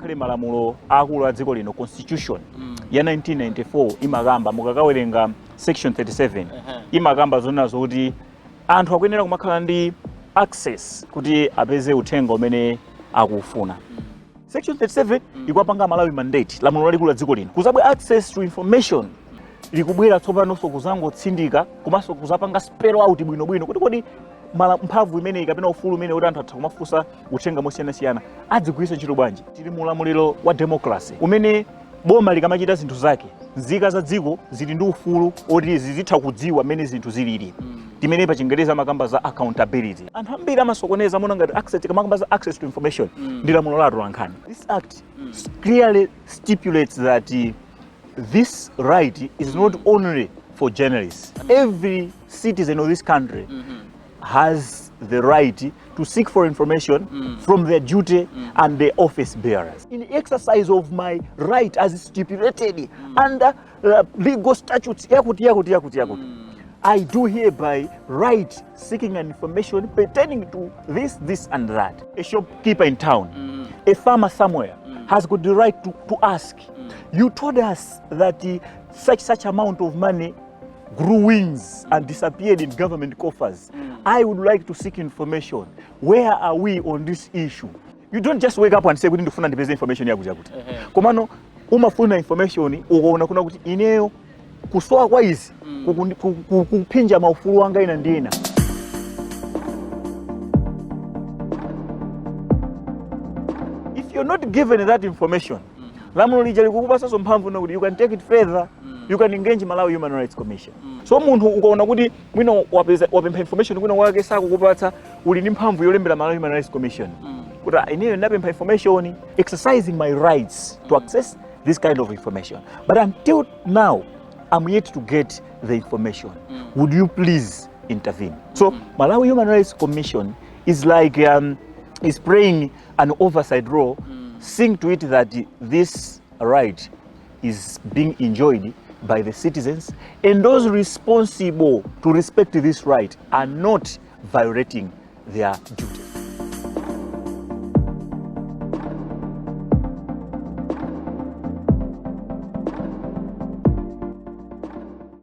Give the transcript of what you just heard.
ngakhale malamulo akulu a dziko lino constitution ya 1994 imakamba mukakawerenga section 37 imakamba zonazo kuti anthu akuyenera kumakhala ndi access kuti apeze uthenga umene akufuna. Section 37 ikwapanga Malawi mandate lamulo lalikulu la dziko lino kuzabwe access to information likubwera tsopano kuzangotsindika komanso kuzapanga spell out bwinobwino kuti kodi mphamvu imene ikapena ufulu umene kuti anthu atha kumafunsa uthenga mosiyanasiyana adzigwiritse ntchito bwanji. Tili mu ulamuliro wa democracy umene boma likamachita zinthu zake nzika za dziko zili ndi ufulu oti zizitha kudziwa mmene zinthu zilili. Timene pa Chingereza makamba za accountability. Anthu ambiri amasokoneza mona ngati access kamakamba za access to information ndi lamulo la atolankhani. This act clearly stipulates that this right is not only for journalists. Every citizen of this country has the right to seek for information from their duty and their office bearers. In the exercise of my right as stipulated under legal statutes, I do hereby right seeking information pertaining to this and that. A shopkeeper in town, a farmer somewhere has got the right to ask. You told us that such amount of money grew wings and disappeared in government coffers. I would like to seek information. Where are we on this issue? You don't just wake up and say we need to find the information yakuti. Komano umafuna information ukaona kuna kuti ineyo kusowa kwa izi kupinja maufulu wanga ina ndina. If you're not given that information, lamulo lija likukupasa so mphamvu na kuti you can take it further. You can engage Malawi Human Rights Commission. So munthu ukaona kuti mwina wapempha information kuna wake sakukupatsa uli ndi mphamvu yolembera Malawi Human Rights Commission. Kuti ineyo ndapempha information exercising my rights to access this kind of information. But until now I'm yet to get the information. Would you please intervene? So Malawi Human Rights Commission is like is playing an oversight role, seeing to it that this right is being enjoyed by the citizens, and those responsible to respect this right are not violating their duty.